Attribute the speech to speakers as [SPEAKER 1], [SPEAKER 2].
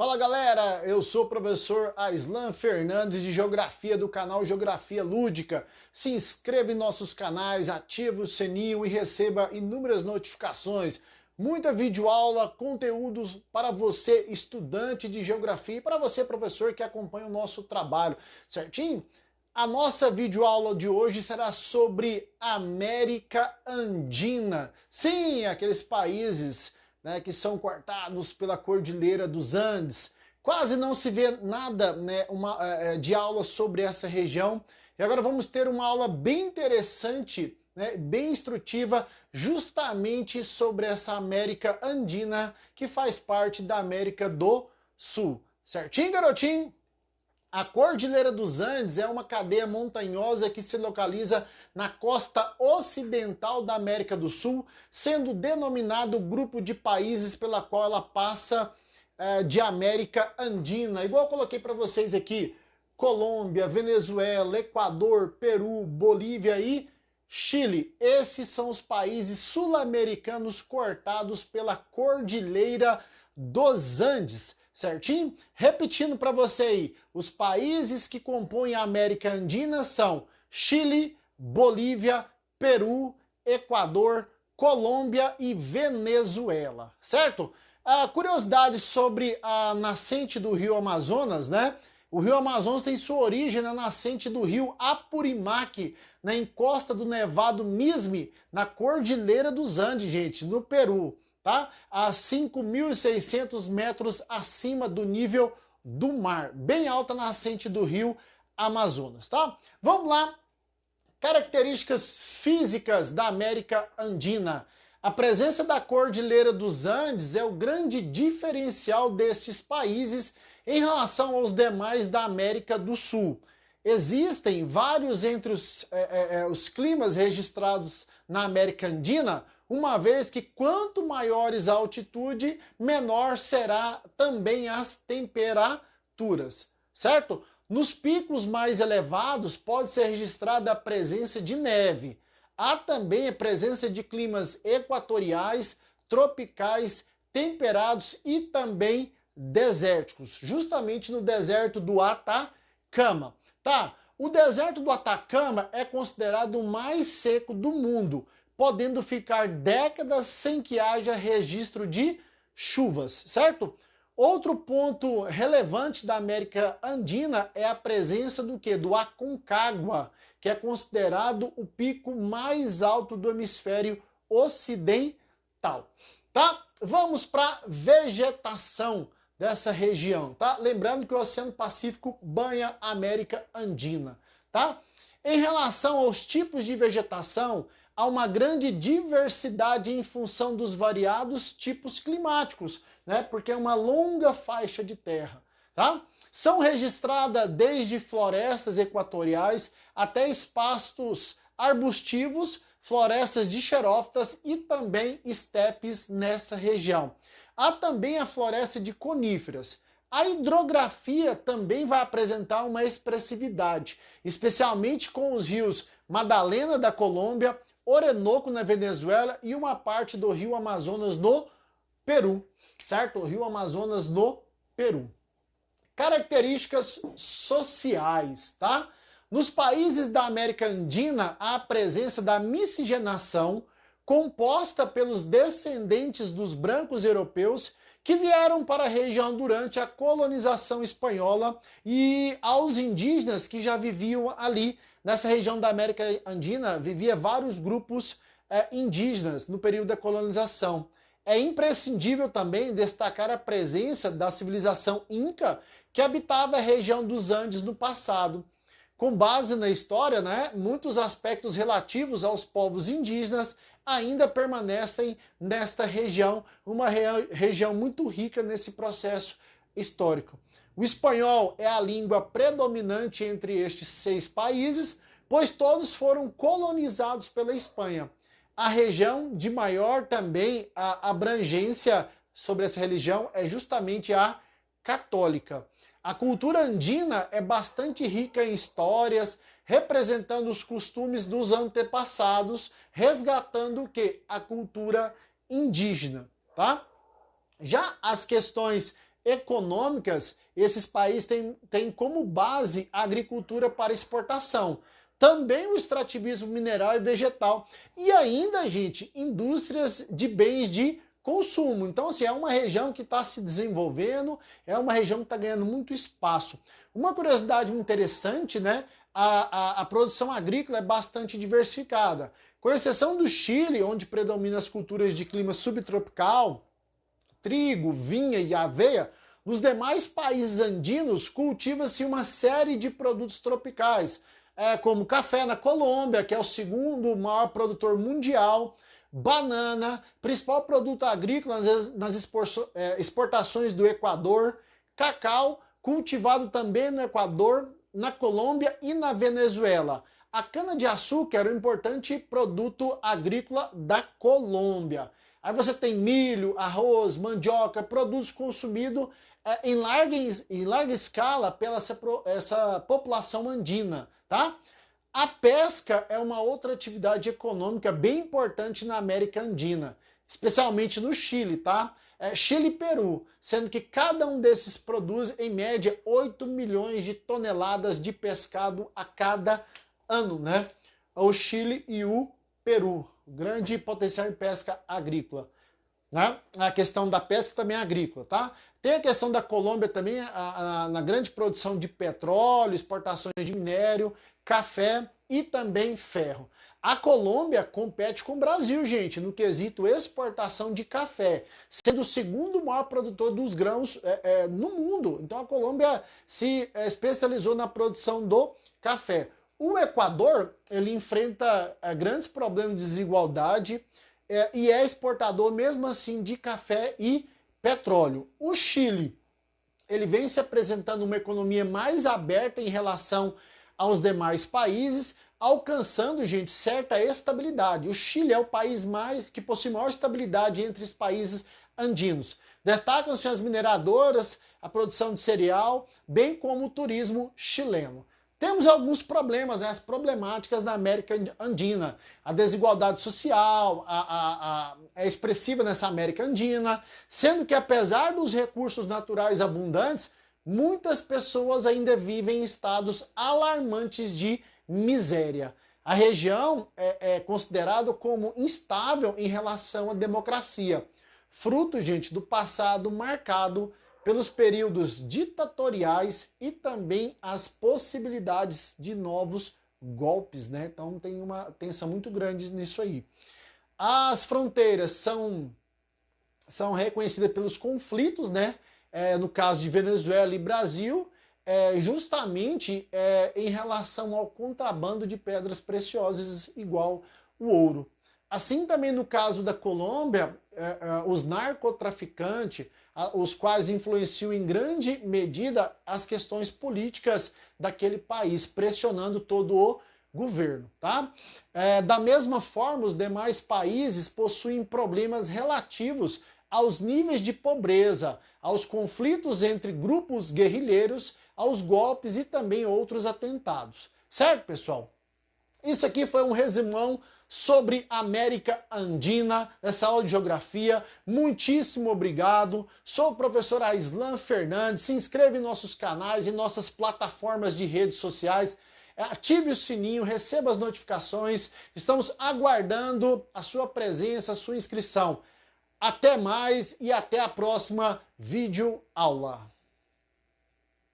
[SPEAKER 1] Fala galera, eu sou o professor Aislan Fernandes de Geografia do canal Geografia Lúdica. Se inscreva em nossos canais, ative o sininho e receba inúmeras notificações. Muita videoaula, conteúdos para você estudante de Geografia e para você professor que acompanha o nosso trabalho, certinho? A nossa videoaula de hoje será sobre América Andina. Sim, aqueles países que são cortados pela Cordilheira dos Andes. Quase não se vê nada de aula sobre essa região. E agora vamos ter uma aula bem interessante, bem instrutiva, justamente sobre essa América Andina, que faz parte da América do Sul. Certinho, garotinho? A Cordilheira dos Andes é uma cadeia montanhosa que se localiza na costa ocidental da América do Sul, sendo denominado o grupo de países pela qual ela passa de América Andina. Igual eu coloquei para vocês aqui, Colômbia, Venezuela, Equador, Peru, Bolívia e Chile. Esses são os países sul-americanos cortados pela Cordilheira dos Andes. Certinho? Repetindo para você aí, os países que compõem a América Andina são Chile, Bolívia, Peru, Equador, Colômbia e Venezuela, certo? A curiosidade sobre a nascente do rio Amazonas, O rio Amazonas tem sua origem na nascente do rio Apurimac, na encosta do Nevado Mismi, na Cordilheira dos Andes, gente, no Peru. Tá? A 5.600 metros acima do nível do mar, bem alta nascente do rio Amazonas, tá? Vamos lá, características físicas da América Andina. A presença da Cordilheira dos Andes é o grande diferencial destes países em relação aos demais da América do Sul. Existem vários entre os climas registrados na América Andina, uma vez que quanto maiores a altitude, menor será também as temperaturas, certo? Nos picos mais elevados pode ser registrada a presença de neve. Há também a presença de climas equatoriais, tropicais, temperados e também desérticos, justamente no deserto do Atacama. Tá? O deserto do Atacama é considerado o mais seco do mundo, podendo ficar décadas sem que haja registro de chuvas, certo? Outro ponto relevante da América Andina é a presença do quê? Do Aconcagua, que é considerado o pico mais alto do hemisfério ocidental, tá? Vamos para vegetação dessa região, tá? Lembrando que o Oceano Pacífico banha a América Andina, tá? Em relação aos tipos de vegetação, há uma grande diversidade em função dos variados tipos climáticos, porque é uma longa faixa de terra, tá? São registradas desde florestas equatoriais até espaços arbustivos, florestas de xerófitas e também estepes nessa região. Há também a floresta de coníferas. A hidrografia também vai apresentar uma expressividade, especialmente com os rios Madalena da Colômbia, Orinoco na Venezuela e uma parte do rio Amazonas no Peru, certo? O rio Amazonas no Peru. Características sociais, tá? Nos países da América Andina, há a presença da miscigenação, composta pelos descendentes dos brancos europeus que vieram para a região durante a colonização espanhola e aos indígenas que já viviam ali. Nessa região da América Andina vivia vários grupos indígenas no período da colonização. É imprescindível também destacar a presença da civilização Inca que habitava a região dos Andes no passado. Com base na história, muitos aspectos relativos aos povos indígenas ainda permanecem nesta região, uma região muito rica nesse processo histórico. O espanhol é a língua predominante entre estes 6 países, pois todos foram colonizados pela Espanha. A região de maior também a abrangência sobre essa religião é justamente a católica. A cultura andina é bastante rica em histórias, representando os costumes dos antepassados, resgatando o quê? A cultura indígena, tá? Já as questões econômicas, esses países têm como base a agricultura para exportação. Também o extrativismo mineral e vegetal. E ainda, gente, indústrias de bens de consumo. Então, assim, é uma região que está se desenvolvendo, é uma região que está ganhando muito espaço. Uma curiosidade interessante, né? A produção agrícola é bastante diversificada. Com exceção do Chile, onde predominam as culturas de clima subtropical, trigo, vinha e aveia, nos demais países andinos cultiva-se uma série de produtos tropicais, como café na Colômbia, que é o segundo maior produtor mundial, banana, principal produto agrícola nas exportações do Equador, cacau, cultivado também no Equador, na Colômbia e na Venezuela. A cana-de-açúcar é um importante produto agrícola da Colômbia. Aí você tem milho, arroz, mandioca, produtos consumidos em larga escala pela essa população andina, tá? A pesca é uma outra atividade econômica bem importante na América Andina, especialmente no Chile, tá? Chile e Peru, sendo que cada um desses produz, em média, 8 milhões de toneladas de pescado a cada ano, né? O Chile e o Peru, grande potencial em pesca agrícola, né? A questão da pesca também é agrícola, tá? Tem a questão da Colômbia também, na grande produção de petróleo, exportações de minério, café e também ferro. A Colômbia compete com o Brasil, gente, no quesito exportação de café, sendo o segundo maior produtor dos grãos no mundo. Então a Colômbia se especializou na produção do café. O Equador, ele enfrenta grandes problemas de desigualdade e é exportador mesmo assim de café e petróleo. O Chile, ele vem se apresentando uma economia mais aberta em relação aos demais países, alcançando, gente, certa estabilidade. O Chile é o país que possui maior estabilidade entre os países andinos. Destacam-se as mineradoras, a produção de cereal, bem como o turismo chileno. Temos alguns problemas, né, as problemáticas da América Andina. A desigualdade social é expressiva nessa América Andina, sendo que apesar dos recursos naturais abundantes, muitas pessoas ainda vivem em estados alarmantes de miséria. A região é considerada como instável em relação à democracia, fruto, gente, do passado marcado pelos períodos ditatoriais e também as possibilidades de novos golpes, né? Então tem uma tensão muito grande nisso aí. As fronteiras são reconhecidas pelos conflitos, né? No caso de Venezuela e Brasil, justamente em relação ao contrabando de pedras preciosas igual o ouro. Assim também no caso da Colômbia, os narcotraficantes, os quais influenciam em grande medida as questões políticas daquele país, pressionando todo o governo, tá? Da mesma forma, os demais países possuem problemas relativos aos níveis de pobreza, aos conflitos entre grupos guerrilheiros, aos golpes e também outros atentados. Certo, pessoal? Isso aqui foi um resumão sobre América Andina, nessa aula de geografia. Muitíssimo obrigado. Sou o professor Aislan Fernandes. Se inscreva em nossos canais e nossas plataformas de redes sociais. Ative o sininho, receba as notificações. Estamos aguardando a sua presença, a sua inscrição. Até mais e até a próxima videoaula.